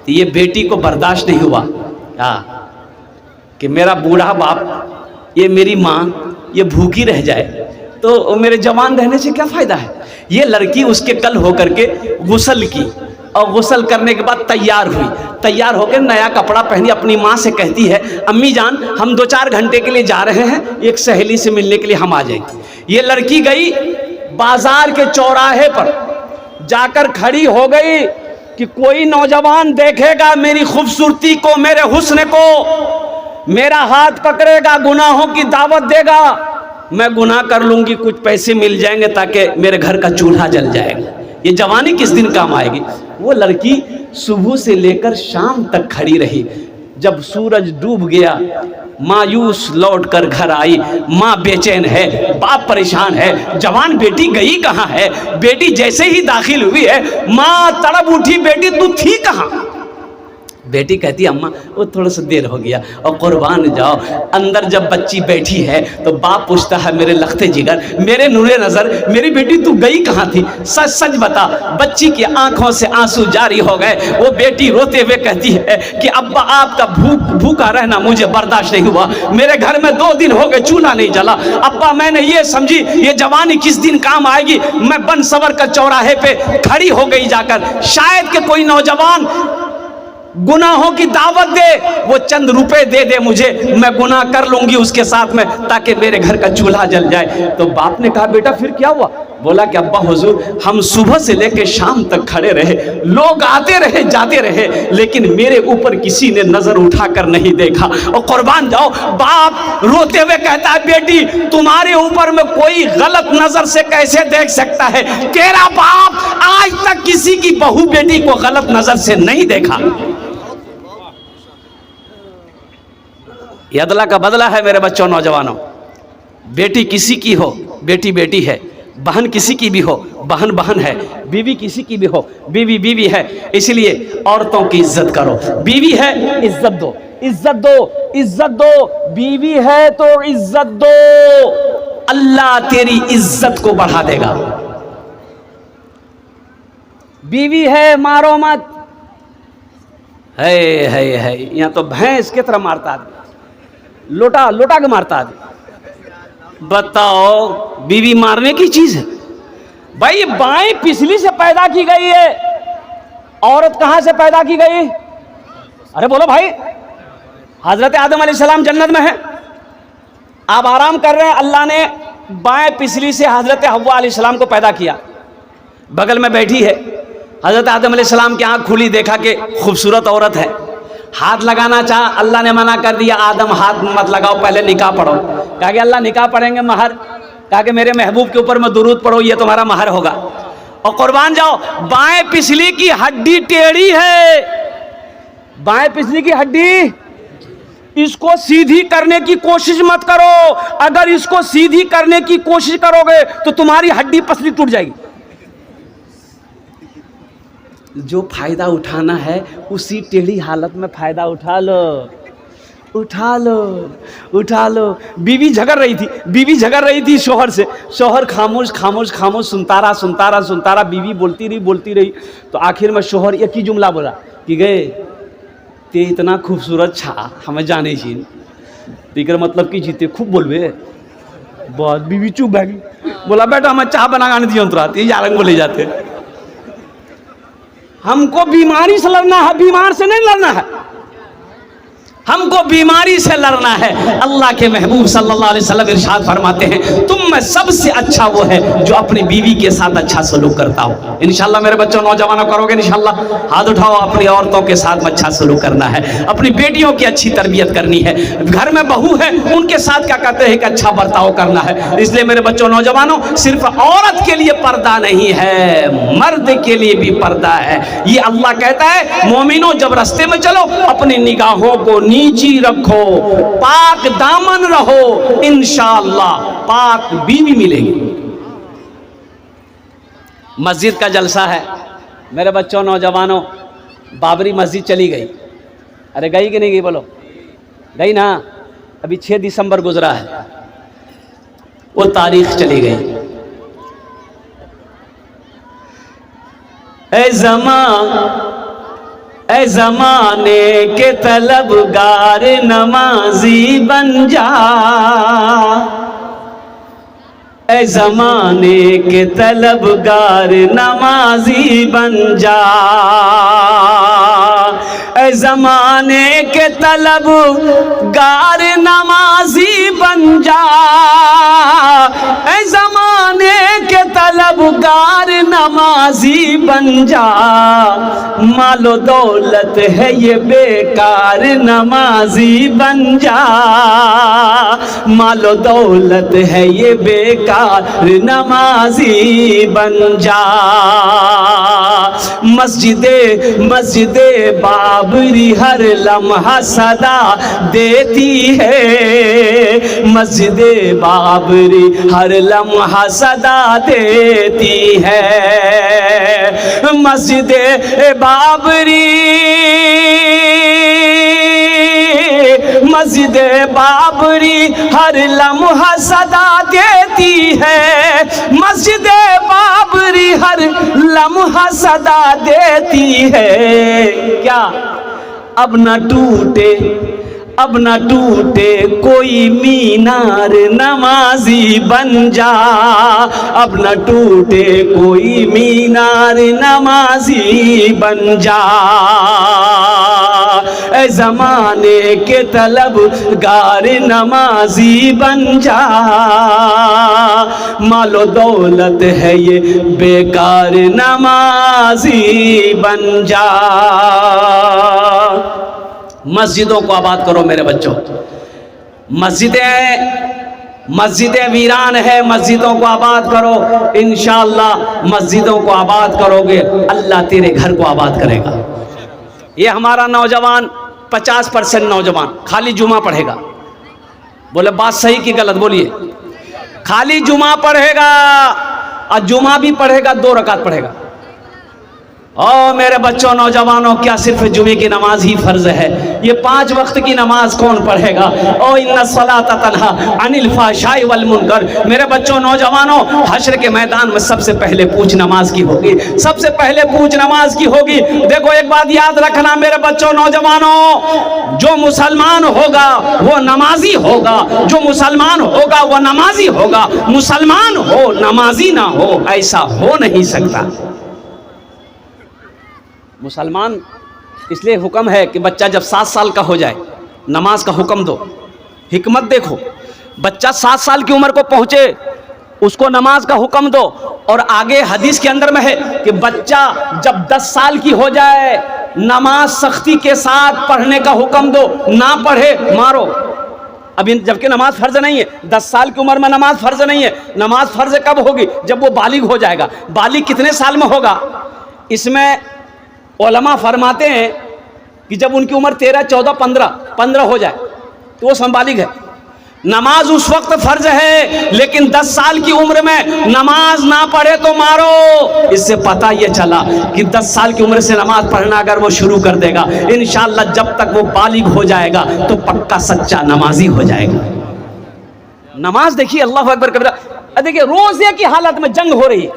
तो ये बेटी को बर्दाश्त नहीं हुआ कि मेरा बूढ़ा बाप, ये मेरी माँ, ये भूखी रह जाए, तो मेरे जवान रहने से क्या फ़ायदा है। ये लड़की उसके कल होकर के गुस्ल की, और गुस्ल करने के बाद तैयार हुई। तैयार होकर नया कपड़ा पहनी, अपनी माँ से कहती है, अम्मी जान हम 2-4 घंटे के लिए जा रहे हैं, एक सहेली से मिलने के लिए हम आ जाएंगे। ये लड़की गई बाजार के चौराहे पर, जाकर खड़ी हो गई कि कोई नौजवान देखेगा मेरी खूबसूरती को, मेरे हुस्न को, मेरा हाथ पकड़ेगा, गुनाहों की दावत देगा, मैं गुनाह कर लूंगी, कुछ पैसे मिल जाएंगे ताकि मेरे घर का चूल्हा जल जाएगा। ये जवानी किस दिन काम आएगी। वो लड़की सुबह से लेकर शाम तक खड़ी रही। जब सूरज डूब गया, मायूस लौट कर घर आई। माँ बेचैन है, बाप परेशान है, जवान बेटी गई कहाँ है। बेटी जैसे ही दाखिल हुई है, माँ तड़प उठी, बेटी तू थी कहाँ। बेटी कहती अम्मा वो थोड़ा सा देर हो गया, और कुर्बान जाओ। अंदर जब बच्ची बैठी है तो बाप पूछता है, मेरे लखते जिगर, मेरे नूरे नज़र, मेरी बेटी तू गई कहाँ थी, सच सच बता। बच्ची की आंखों से आंसू जारी हो गए। वो बेटी रोते हुए कहती है कि अब्बा आपका भूखा रहना मुझे बर्दाश्त नहीं हुआ, मेरे घर में 2 दिन हो गए चूल्हा नहीं जला। अब्बा मैंने ये समझी ये जवानी किस दिन काम आएगी। मैं बन सवर का चौराहे पे खड़ी हो गई जाकर, शायद कि कोई नौजवान गुनाहों की दावत दे, वो चंद रुपए दे दे मुझे, मैं गुनाह कर लूंगी उसके साथ में, ताकि मेरे घर का चूल्हा जल जाए। तो बाप ने कहा बेटा फिर क्या हुआ। बोला कि अब्बा हुजूर हम सुबह से लेकर शाम तक खड़े रहे, लोग आते रहे जाते रहे, लेकिन मेरे ऊपर किसी ने नजर उठाकर नहीं देखा। और कुर्बान जाओ, बाप रोते हुए कहता है बेटी तुम्हारे ऊपर में कोई गलत नजर से कैसे देख सकता है। तेरा बाप आज तक किसी की बहू बेटी को गलत नजर से नहीं देखा। ये अदला का बदला है मेरे बच्चों, नौजवानों। बेटी किसी की हो, बेटी बेटी है। बहन किसी की भी हो, बहन बहन है। बीवी किसी की भी हो, बीवी बीवी है। इसलिए औरतों की इज्जत करो। बीवी है इज्जत दो, इज्जत दो, इज्जत दो। बीवी है तो इज्जत दो, अल्लाह तेरी इज्जत को बढ़ा देगा। बीवी है मारो मत। है यहाँ तो भैंस की तरह मारता आदमी, लोटा लोटा के मारता आदमी। बताओ बीवी मारने की चीज है भाई। ये बाएं पिछली से पैदा की गई है, औरत कहां से पैदा की गई। अरे बोलो भाई, हजरत आदम अलैहिस्सलाम जन्नत में है, आप आराम कर रहे हैं। अल्लाह ने बाएं पिछली से हजरत हव्वा अलैहिस्सलाम को पैदा किया। बगल में बैठी है हजरत आदम अलैहिस्सलाम की आंख खुली, देखा कि खूबसूरत औरत है। हाथ लगाना चाहा, अल्लाह ने मना कर दिया, आदम हाथ मत लगाओ, पहले निकाह पढ़ो। कहा कि अल्लाह निकाह पढ़ेंगे महर। कहा कि मेरे महबूब के ऊपर में दुरूद पढ़ो, ये तुम्हारा महर होगा। और कुर्बान जाओ, बाएं पिछली की हड्डी टेढ़ी है। बाएं पिछली की हड्डी, इसको सीधी करने की कोशिश मत करो। अगर इसको सीधी करने की कोशिश करोगे तो तुम्हारी हड्डी पसली टूट जाएगी। जो फायदा उठाना है उसी टेढ़ी हालत में फायदा उठा लो, उठा लो, उठा लो। बीवी झगड़ रही थी, बीवी झगड़ रही थी शोहर से। शोहर खामोश खामोश खामोश सुनता रहा, सुनता रहा, सुनता रहा। बीवी बोलती रही। तो आखिर में शोहर एक ही जुमला बोला कि गए ते इतना खूबसूरत छा हमें जाने छी। तीकर मतलब कि जीते खूब बोलबे। बहुत बीवी चुप भागी। बोला बेटा हमें चाह बना गाने दियो तुरंत, ये यारंग बोले जाते। हमको बीमारी से लड़ना है, बीमार से नहीं लड़ना है। हमको बीमारी से लड़ना है। अल्लाह के महबूब सल्लल्लाहु अलैहि वसल्लम इरशाद फरमाते हैं, तुम में सबसे अच्छा वो है जो अपनी बीवी के साथ अच्छा सलूक करता हो। इंशाल्लाह मेरे बच्चों, नौजवानों करोगे इंशाल्लाह। हाथ उठाओ। अपनी औरतों के साथ में अच्छा सलूक करना है, अपनी बेटियों की अच्छी तरबियत करनी है। घर में बहू है उनके साथ क्या कहते हैं कि अच्छा बर्ताव करना है। इसलिए मेरे बच्चों, नौजवानों, सिर्फ औरत के लिए पर्दा नहीं है, मर्द के लिए भी पर्दा है। ये अल्लाह कहता है, मोमिनो जब रास्ते में चलो अपनी निगाहों को नीची रखो, पाक दामन रहो, इंशाअल्लाह पाक बीवी मिलेगी। मस्जिद का जलसा है मेरे बच्चों, नौजवानों। बाबरी मस्जिद चली गई। अरे गई कि नहीं गई बोलो, गई ना। अभी 6 दिसंबर गुजरा है, वो तारीख चली गई। ए ज़मां ऐ ज़माने के तलबगार नमाजी बन जा, ऐ ज़माने के तलबगार नमाजी बन जा, ऐ ज़माने के तलबगार नमाजी बन जा, ऐ ज़माने के तलबगार नमाजी बन जा। मालो दौलत है ये बेकार नमाजी बन जा, मालो दौलत है ये बेकार नमाजी बन जा। मस्जिदे मस्जिदे बाबरी हर लम्हा सदा देती है, मस्जिदे बाबरी हर लम्हा सदा देती है, मस्जिदे बाबरी मस्जिदे बाबरी हर लम्हा सदा देती है, मस्जिदे बाबरी हर लम्हा सदा देती है। क्या अब न टूटे, अब न टूटे कोई मीनार नमाजी बन जा, अब न टूटे कोई मीनार नमाजी बन जा। ऐ ज़माने के तलबगार नमाजी बन जा, मालो दौलत है ये बेकार नमाजी बन जा। मस्जिदों को आबाद करो मेरे बच्चों, मस्जिदें वीरान है, मस्जिदों को आबाद करो। इंशाअल्लाह मस्जिदों को आबाद करोगे, अल्लाह तेरे घर को आबाद करेगा। ये हमारा नौजवान 50% नौजवान खाली जुमा पढ़ेगा। बोले बात सही कि गलत बोलिए? खाली जुमा पढ़ेगा, और जुमा भी पढ़ेगा 2 रकात पढ़ेगा। ओ मेरे बच्चों नौजवानों, क्या सिर्फ जुमे की नमाज ही फर्ज है? ये 5 वक्त की नमाज कौन पढ़ेगा? ओ इन्ना सलाता तन्हा अनिल फाशाई वल मुनकर। मेरे बच्चों नौजवानों, हश्र के मैदान में सबसे पहले पूछ नमाज की होगी, सबसे पहले पूछ नमाज की होगी। देखो एक बात याद रखना मेरे बच्चों नौजवानों, जो मुसलमान होगा वो नमाजी होगा, जो मुसलमान होगा वो नमाजी होगा। मुसलमान हो नमाजी ना हो, ऐसा हो नहीं सकता। मुसलमान इसलिए हुक्म है कि बच्चा जब 7 साल का हो जाए नमाज का हुक्म दो। हिकमत देखो, बच्चा 7 साल की उम्र को पहुंचे उसको नमाज का हुक्म दो। और आगे हदीस के अंदर में है कि बच्चा जब 10 साल की हो जाए नमाज सख्ती के साथ पढ़ने का हुक्म दो, ना पढ़े मारो। अभी जबकि नमाज फर्ज नहीं है, 10 साल की उम्र में नमाज फर्ज नहीं है। नमाज फर्ज कब होगी? जब वो बालिग हो जाएगा। बालिग कितने साल में होगा? इसमें उलमा फरमाते हैं कि जब उनकी उम्र 13, 14, 15 हो जाए तो वो संबालिग है। नमाज उस वक्त फर्ज है, लेकिन 10 साल की उम्र में नमाज ना पढ़े तो मारो। इससे पता ये चला कि 10 साल की उम्र से नमाज पढ़ना अगर वो शुरू कर देगा, इंशाअल्लाह जब तक वो बालिग हो जाएगा तो पक्का सच्चा नमाजी हो जाएगा। नमाज देखिए, अल्लाह अकबर कबीरा। देखिए रोजे की हालत में जंग हो रही है,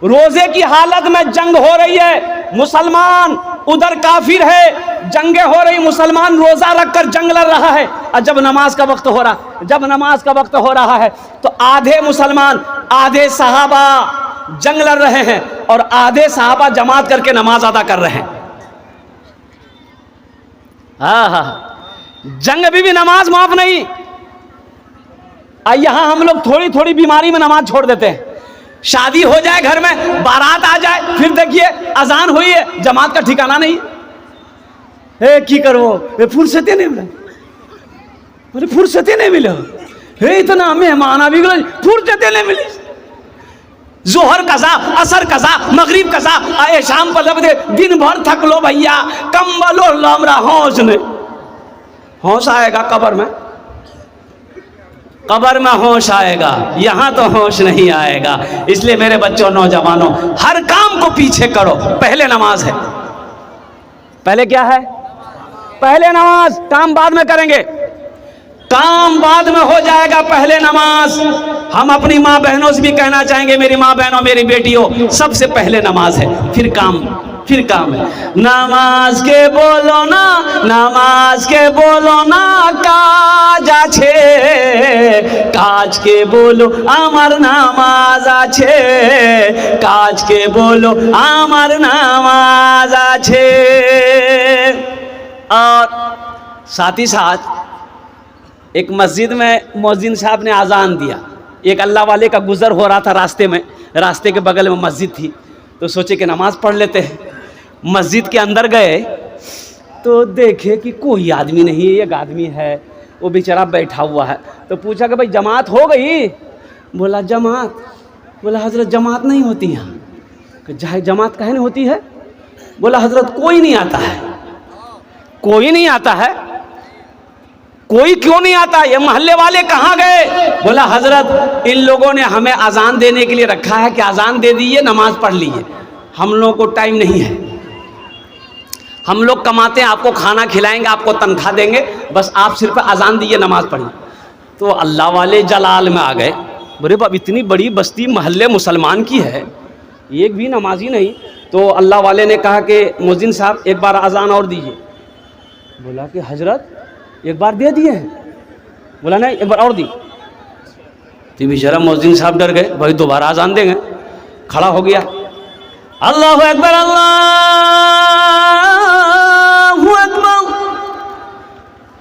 रोजे की हालत में जंग हो रही है। मुसलमान उधर काफिर है, जंगे हो रही, मुसलमान रोजा रखकर जंग लड़ रहा है। और जब नमाज का वक्त हो रहा, जब नमाज का वक्त हो रहा है तो आधे मुसलमान, आधे सहाबा जंग लड़ रहे हैं और आधे सहाबा जमात करके नमाज अदा कर रहे हैं। जंग भी नमाज माफ नहीं। यहां हम लोग थोड़ी थोड़ी बीमारी में नमाज छोड़ देते हैं। शादी हो जाए घर में, बारात आ जाए, फिर देखिए अजान हुई है, जमात का ठिकाना नहीं। की करो फुर्सते नहीं मिला, अरे फुर्सते नहीं मिले, इतना मेहमान अभी फुर्सते नहीं मिली। जोहर कसा, असर कसा, मगरिब कसा, आए शाम पर लब दे, दिन भर थक लो भैया, कंबल और लमरा होश नहीं। होश आएगा कब्र में, कब्र में होश आएगा, यहां तो होश नहीं आएगा। इसलिए मेरे बच्चों नौजवानों, हर काम को पीछे करो। पहले नमाज है, पहले क्या है? पहले नमाज, काम बाद में करेंगे। काम बाद में हो जाएगा, पहले नमाज। हम अपनी माँ बहनों से भी कहना चाहेंगे, मेरी माँ बहनों, मेरी बेटियों, सबसे पहले नमाज है, फिर काम है। नमाज के बोलो ना, नमाज के बोलो ना काज आछे, काज के बोलो आमार नामाज आछे, काज के बोलो आमार नामाज आछे। और साथ ही साथ एक मस्जिद में मुअज्जिन साहब ने अजान दिया। एक अल्लाह वाले का गुजर हो रहा था रास्ते में, रास्ते के बगल में मस्जिद थी, तो सोचे कि नमाज पढ़ लेते हैं। मस्जिद के अंदर गए तो देखे कि कोई आदमी नहीं है, एक आदमी है, वो बेचारा बैठा हुआ है। तो पूछा कि भाई जमात हो गई? बोला जमात। बोला हजरत जमात नहीं होती यहाँ। जमात काहे नहीं होती है? बोला हजरत कोई नहीं आता है। कोई नहीं आता है? कोई क्यों नहीं आता? ये मोहल्ले वाले कहाँ गए? बोला हजरत इन लोगों ने हमें अजान देने के लिए रखा है कि अजान दे दीजिए, नमाज पढ़ लीजिए। हम लोगों को टाइम नहीं है, हम लोग कमाते हैं, आपको खाना खिलाएंगे, आपको तनख्वाह देंगे, बस आप सिर्फ अजान दीजिए, नमाज पढ़िए। तो अल्लाह वाले जलाल में आ गए। बोले बाप इतनी बड़ी बस्ती मोहल्ले मुसलमान की है, एक भी नमाजी नहीं। तो अल्लाह वाले ने कहा कि मुअज्जिन साहब एक बार अजान और दीजिए। बोला कि हजरत एक बार दे दिए हैं। बोला नहीं, एक बार और दी। तो बेचारा मुअज्जिन साहब डर गए, भाई दोबारा अजान देंगे। खड़ा हो गया, अल्लाहु अकबर, अल्लाहु अकबर।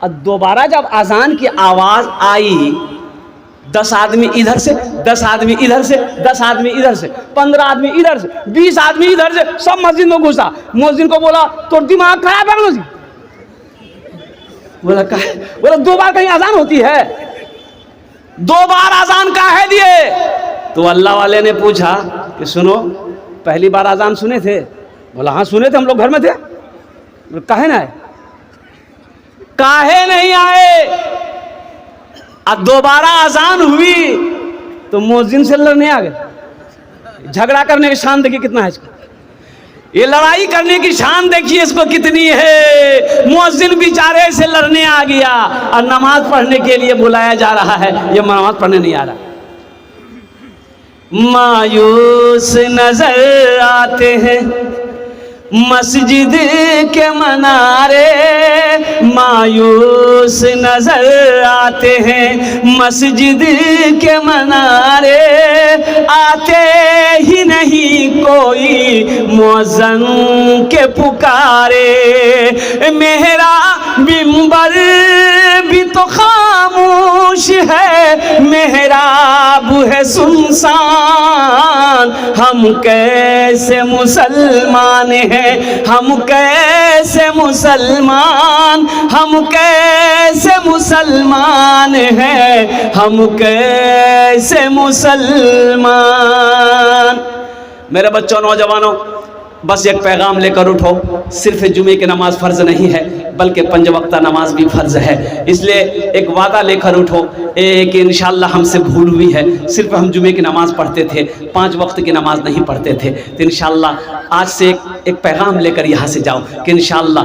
अब दोबारा जब अजान की आवाज आई, 10 आदमी इधर से, 10 आदमी इधर से, 10 आदमी इधर से, 15 आदमी इधर से, 20 आदमी इधर से, सब मस्जिद में घुसा। मुअज्जिन को बोला तो दिमाग खराब है मुझे। बोला दो बार कहीं अजान होती है? 2 बार अजान काहे दिए? तो अल्लाह वाले ने पूछा कि सुनो, पहली बार अजान सुने थे? बोला हाँ सुने थे, हम लोग घर में थे। काहे ना आए? काहे नहीं आए? अब दोबारा अजान हुई तो मुअज्जिन से लड़ने आ गए। झगड़ा करने की शान देखिए कितना है इसको, ये लड़ाई करने की शान देखिए इसको कितनी है। मुअज्जिन बेचारे से लड़ने आ गया और नमाज पढ़ने के लिए बुलाया जा रहा है, ये नमाज पढ़ने नहीं आ रहा। मायूस नजर आते हैं मस्जिद के मनारे, मायूस नजर आते हैं मस्जिद के मनारे, आते ही नहीं कोई मुअज्जिन के पुकारे। मेरा मिंबर भी तो खामोश है, मेहराब है सुनसान, हम कैसे मुसलमान हैं, हम कैसे मुसलमान, हम कैसे मुसलमान हैं, हम कैसे मुसलमान। मेरे बच्चों, नौजवानों, बस एक पैगाम लेकर उठो, सिर्फ जुमे की नमाज फ़र्ज़ नहीं है बल्कि 5 वक्ता नमाज भी फ़र्ज़ है। इसलिए एक वादा लेकर उठो कि इंशाअल्लाह हमसे भूल हुई है, सिर्फ हम जुमे की नमाज़ पढ़ते थे, 5 वक्त की नमाज़ नहीं पढ़ते थे। तो इंशाअल्लाह आज से एक पैगाम लेकर यहाँ से जाओ कि इंशाअल्लाह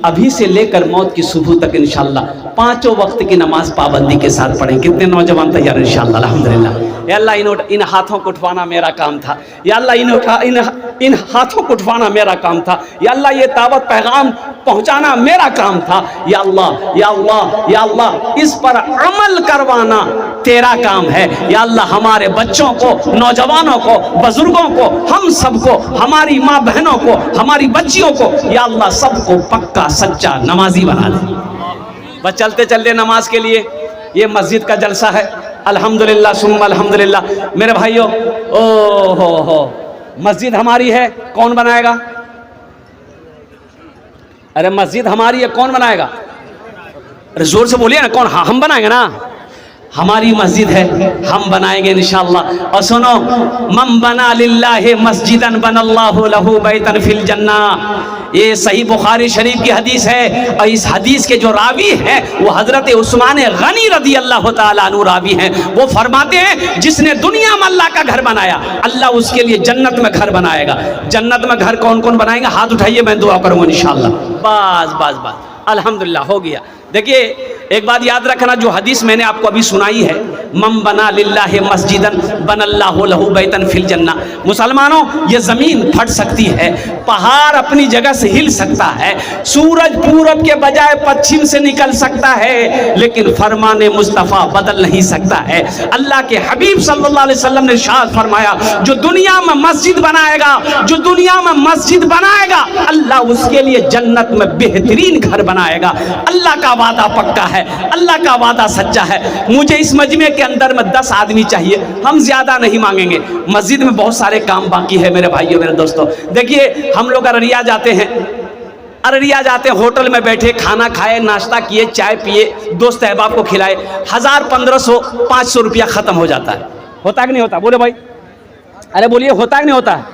अभी से लेकर मौत की सुबह तक इंशाअल्लाह 5 वक्त की नमाज पाबंदी के साथ पढ़ें। कितने नौजवान तैयार इंशाअल्लाह? अल्हम्दुलिल्लाह। या अल्लाह इन हाथों को उठवाना मेरा काम था, या अल्लाह इन हाथों को उठवाना मेरा काम था, या अल्लाह ये दावत पैगाम पहुंचाना मेरा काम था। या अल्लाह, या अल्लाह, या अल्लाह इस पर अमल करवाना तेरा काम है। या अल्लाह हमारे बच्चों को, नौजवानों को, बुजुर्गों को, हम सबको, हमारी माँ बहनों को, हमारी बच्चियों को, या अल्लाह सबको पक्का सच्चा नमाजी बना दे। बस चलते चलते नमाज के लिए ये मस्जिद का जलसा है। अल्हम्दुलिल्लाह सुम्मा अल्हम्दुलिल्लाह। मेरे भाइयों, ओ हो मस्जिद हमारी है, कौन बनाएगा? अरे मस्जिद हमारी है, कौन बनाएगा? अरे जोर से बोलिए ना, कौन? हाँ हम बनाएंगे ना, हमारी मस्जिद है, हम बनाएंगे इंशाअल्लाह। और सुनो, मन बना लिल्लाहि मस्जिदन बनल्लाहु लहू बैतन फिल जन्ना, ये सही बुखारी शरीफ की हदीस है। और इस हदीस के जो रावी हैं वो हजरत उस्मान गनी रदी अल्लाह ताला अन्हु रावी हैं। वो फरमाते हैं जिसने दुनिया में अल्लाह का घर बनाया, अल्लाह उसके लिए जन्नत में घर बनाएगा। जन्नत में घर कौन कौन बनाएगा? हाथ उठाइए, मैं दुआ करूँगा इंशाअल्लाह। बस बस बस, अल्हम्दुलिल्लाह हो गया। देखिए एक बात याद रखना, जो हदीस मैंने आपको अभी सुनाई है, मम बना लिल्लाहि मस्जिदन बनल्लाहु लहू बैतन फिल जन्ना। मुसलमानों, ये ज़मीन फट सकती है, पहाड़ अपनी जगह से हिल सकता है, सूरज पूरब के बजाय पश्चिम से निकल सकता है, लेकिन फरमाने मुस्तफ़ा बदल नहीं सकता है। अल्लाह के हबीब सल्लल्लाहु अलैहि वसल्लम ने इरशाद फरमाया, जो दुनिया में मस्जिद बनाएगा, जो दुनिया में मस्जिद बनाएगा, अल्लाह उसके लिए जन्नत में बेहतरीन घर बनाएगा। अल्लाह का वादा पक्का है, अल्लाह का वादा सच्चा है। मुझे इस मजमे के अंदर में 10 आदमी चाहिए, हम ज्यादा नहीं मांगेंगे। मस्जिद में बहुत सारे काम बाकी है मेरे भाइयों मेरे दोस्तों। देखिए, हम लोग अररिया जाते हैं, अररिया जाते हैं, होटल में बैठे, खाना खाए, नाश्ता किए, चाय पिए, दोस्त अहबाब को खिलाए, 1000, 1500, 500 रुपया खत्म हो जाता है। होता है कि नहीं होता? बोले भाई, अरे बोलिए, होता है कि नहीं होता है?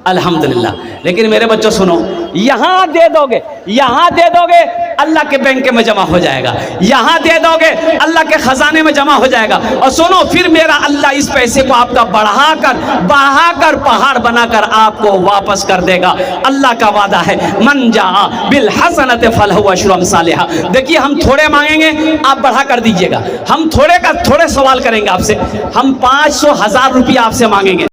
अल्हम्दुलिल्लाह। लेकिन मेरे बच्चों सुनो, यहाँ दे दोगे, यहाँ दे दोगे, अल्लाह के बैंक में जमा हो जाएगा, यहाँ दे दोगे, अल्लाह के खजाने में जमा हो जाएगा। और सुनो, फिर मेरा अल्लाह इस पैसे को आपका बढ़ाकर पहाड़ बनाकर आपको वापस कर देगा। अल्लाह का वादा है, मन जा बिल हसनत फलहु अशरु अमसालिहा। देखिए, हम थोड़े मांगेंगे, आप बढ़ा कर दीजिएगा। हम थोड़े सवाल करेंगे आपसे, हम 500, 1000 रुपया आपसे मांगेंगे।